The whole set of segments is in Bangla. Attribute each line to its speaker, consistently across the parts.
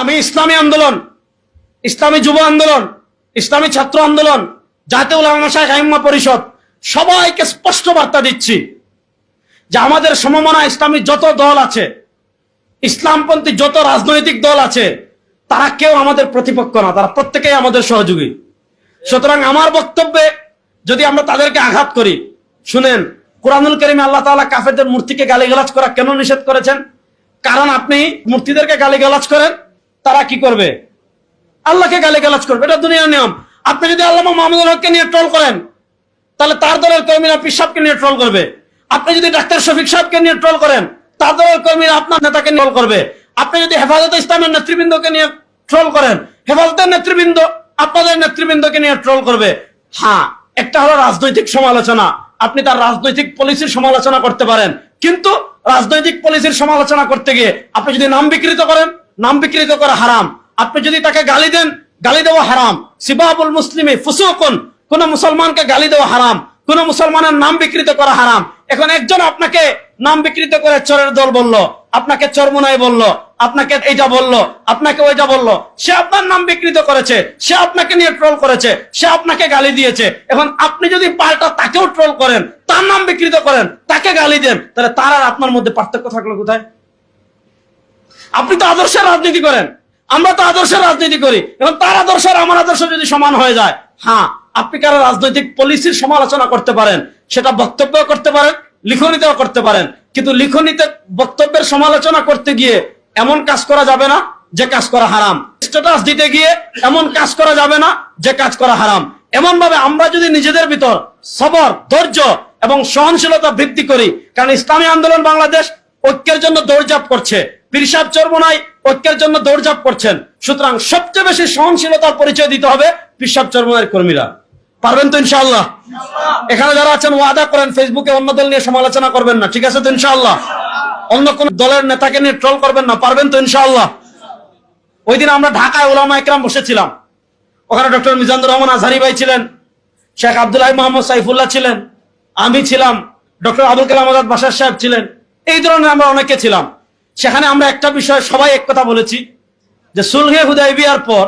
Speaker 1: আমি ইসলামী আন্দোলন, ইসলামী যুব আন্দোলন, ইসলামী ছাত্র আন্দোলন, জাতীয় উলামা মাশায়েখ আইম্মা পরিষদ সবাইকে স্পষ্ট বার্তা দিচ্ছি যে আমাদের সমমনা ইসলামী যত দল আছে, ইসলামপন্থী যত রাজনৈতিক দল আছে, তারা কেউ আমাদের প্রতিপক্ষ না, তারা প্রত্যেকেই আমাদের সহযোগী। সুতরাং আমার বক্তব্যে যদি আমরা তাদেরকে আঘাত করি, শুনেন, কুরআনুল কারীমে আল্লাহ তাআলা কাফেরদের মূর্তিকে গালিগালাজ করা কেন নিষেধ করেছেন? কারণ আপনি মূর্তিদেরকে গালিগালাজ করেন, তারা কি করবে? আল্লাহকে গালিগালাজ করবে, এটা দুনিয়ার নিয়ম। আপনি যদি আল্লামা মাহমুদুল হককে নিয়ে ট্রল করেন, তাহলে তার দলের কর্মীরা পীর সাহেবকে নিয়ে ট্রল করবে। আপনি যদি ডাক্তার শফিক সাহেবকে নিয়ে ট্রল করেন, তার দলের কর্মীরা আপনার নেতাকে নিয়ে ট্রল করবে। আপনি যদি হেফাজতে ইসলামের নেতৃবৃন্দকে নিয়ে ট্রল করেন, হেফাজতের নেতৃবৃন্দ আপনাদের নেতৃবৃন্দকে নিয়ে ট্রল করবে। হ্যাঁ, একটা হলো রাজনৈতিক সমালোচনা, আপনি তার রাজনৈতিক পলিসির সমালোচনা করতে পারেন, কিন্তু রাজনৈতিক পলিসির সমালোচনা করতে গিয়ে আপনি যদি নাম বিকৃত করেন, নাম বিকৃত করা হারাম। আপনি যদি তাকে গালি দেন, গালি দেওয়া হারাম। সিবাবুল মুসলিমি ফুসুকুন, কোন মুসলমানকে গালি দেওয়া হারাম, কোন মুসলমানের নাম বিকৃত করা হারাম। এখন একজন আপনাকে নাম বিকৃত করে চোরের দল বলল, আপনাকে চরমুনাই বলল, আপনাকে এইটা বলল, আপনাকে ওইটা বলল, সে আপনার নাম বিকৃত করেছে, সে আপনাকে নিয়ে ট্রল করেছে, সে আপনাকে গালি দিয়েছে। এখন আপনি যদি পাল্টা তাকেও ট্রল করেন, তার নাম বিকৃত করেন, তাকে গালি দেন, তাহলে তার আর আপনার মধ্যে পার্থক্য থাকলো কোথায়? আপনি তো আদর্শের রাজনীতি করেন, আমরা তো আদর্শের রাজনীতি করি। এবং তার আদর্শ আর আমার আদর্শ যদি সমান হয়ে যায়, হ্যাঁ, আপনি কারো রাজনৈতিক পলিসির সমালোচনা করতে পারেন, সেটা বক্তব্য করতে পারেন, লিখনীতেও করতে পারেন, কিন্তু লিখনীতে বক্তব্যের সমালোচনা করতে গিয়ে এমন কাজ করা যাবে না যে কাজ করা হারাম। স্ট্যাটাস দিতে গিয়ে এমন কাজ করা যাবে না যে কাজ করা হারাম। এমন ভাবে আমরা যদি নিজেদের ভিতর সবর, ধৈর্য এবং সহনশীলতা বৃদ্ধি করি, কারণ ইসলামী আন্দোলন বাংলাদেশ ঐক্যের জন্য দৌড়ঝাঁপ করছে, পীর সাহেব চরমোনাই ঐক্যের জন্য দৌড়ঝাঁপ করছেন। সুতরাং সবচেয়ে বেশি সহনশীলতার পরিচয় দিতে হবে পীর সাহেব চরমোনাইয়ের কর্মীরা। পারবেন তো ইনশাআল্লাহ? এখানে যারা আছেন ওয়াদা করেন ফেসবুকে অন্য দল নিয়ে সমালোচনা করবেন না, ঠিক আছে তো ইনশাআল্লাহ? অন্য কোন দলের নেতাকে নিয়ে ট্রল করবেন না, পারবেন তো ইনশাআল্লাহ? ওই দিন আমরা ঢাকায় উলামা ইকরাম বসেছিলাম, ওখানে ডক্টর মিজানুর রহমান আজহারি ভাই ছিলেন, শেখ আব্দুল্লাহ মোহাম্মদ সাইফুল্লাহ ছিলেন, আমি ছিলাম, ডক্টর আবুল কালাম আজাদ বাশার সাহেব ছিলেন, এই ধরনের আমরা অনেকে ছিলাম। সেখানে আমরা একটা বিষয় সবাই এক কথা বলেছি যে সুলহে হুদায়বিয়ার পর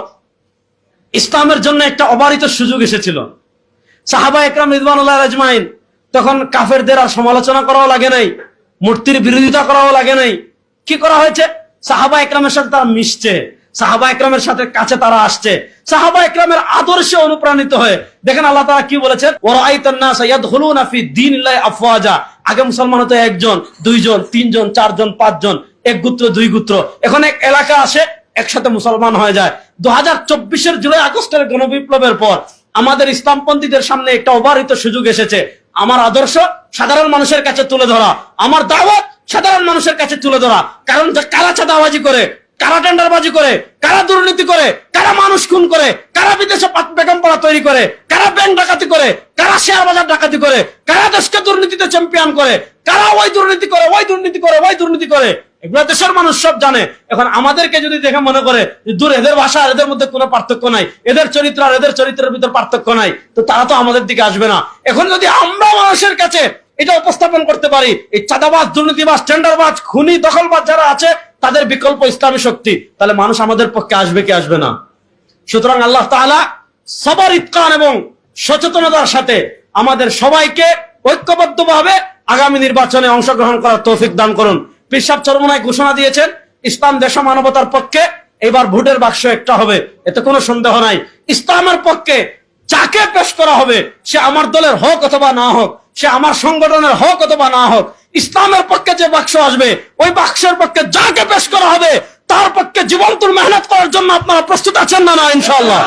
Speaker 1: ইসলামের জন্য একটা অবারিত সুযোগ এসেছিল। সাহাবা একরাম রিদওয়ানুল্লাহ আজমাইন তখন কাফেরদের আর সমালোচনা করাও লাগে নাই, মূর্তির বিরোধিতা করাও লাগে নাই। কি করা হয়েছে? সাহাবা একরামের সাথে তারা মিশছে, সাহাবা একরামের সাথে কাছে তারা আসছে, সাহাবা একরামের আদর্শে অনুপ্রাণিত হয়ে। দেখেন আল্লাহ তাআলা কি বলেছেন, ওয়ারাআইতান নাস ইয়াদখুলুনা ফি দীনিল্লাহি আফওয়াজা। আগে মুসলমান হতো একজন, দুইজন, তিনজন, চারজন, পাঁচজন, এক গোত্র, দুই গোত্র। এখন এক এলাকা আসে, একসাথে মুসলমান হয়ে যায়। 2024-এর জুলাই আগস্টের গণবিপ্লবের পর আমাদের ইসলামপন্থীদের সামনে একটা অবারিত সুযোগ এসেছে। আমার আদর্শ সাধারণ মানুষের কাছে তুলে ধরা, আমার দাওয়াত সাধারণ মানুষের কাছে তুলে ধরা। কারণ কারা চাঁদাবাজি করে, কারা টেন্ডারবাজি করে, কারা দুর্নীতি করে, কারা মানুষ খুন করে, কারা বিদেশে বেগম পাড়া তৈরি করে, কারা ব্যাংক ডাকাতি করে, কারা শেয়ার বাজার ডাকাতি করে, কারা দেশকে দুর্নীতিতে চ্যাম্পিয়ন করে, কারা ওই দুর্নীতি করে, ওই দুর্নীতি করে, ওই দুর্নীতি করে, এগুলো দেশের মানুষ সব জানে। এখন আমাদেরকে যদি দেখে মনে করে দূর, এদের ভাষা আর এদের মধ্যে কোনো পার্থক্য নাই, এদের চরিত্র আর এদের চরিত্রের ভিতর পার্থক্য নাই, তো তারা তো আমাদের দিকে আসবে না। এখন যদি আমরা মানুষের কাছে এটা উপস্থাপন করতে পারি, এই চাঁদাবাজ, দুর্নীতিবাজ, টেন্ডারবাজ, খুনি, দখলবাজ যারা আছে তাদের বিকল্প ইসলামী শক্তি, তাহলে মানুষ আমাদের পক্ষে আসবে কি আসবে না? সুতরাং আল্লাহ তাআলা সবার ইতকান এবং সচেতনতার সাথে আমাদের সবাইকে ঐক্যবদ্ধভাবে আগামী নির্বাচনে অংশগ্রহণ করার তৌফিক দান করুন। পীর সাহেব চরমোনাই ঘোষণা দিয়েছেন, ইসলাম দেশ মানবতার পক্ষে, এবার ভোটের বাক্স একটা হবে, এতে কোনো সন্দেহ নাই। ইসলামের পক্ষে যাকে পেশ করা হবে, সে আমার দলের হোক অথবা না হোক, সে আমার সংগঠনের হোক অথবা না হোক, ইসলামের পক্ষে যে বাক্স আসবে, ওই বাক্সের পক্ষে যাকে পেশ করা হবে তার পক্ষে জীবন তুল মেহনত করার জন্য আপনারা প্রস্তুত আছেন না? না ইনশাআল্লাহ।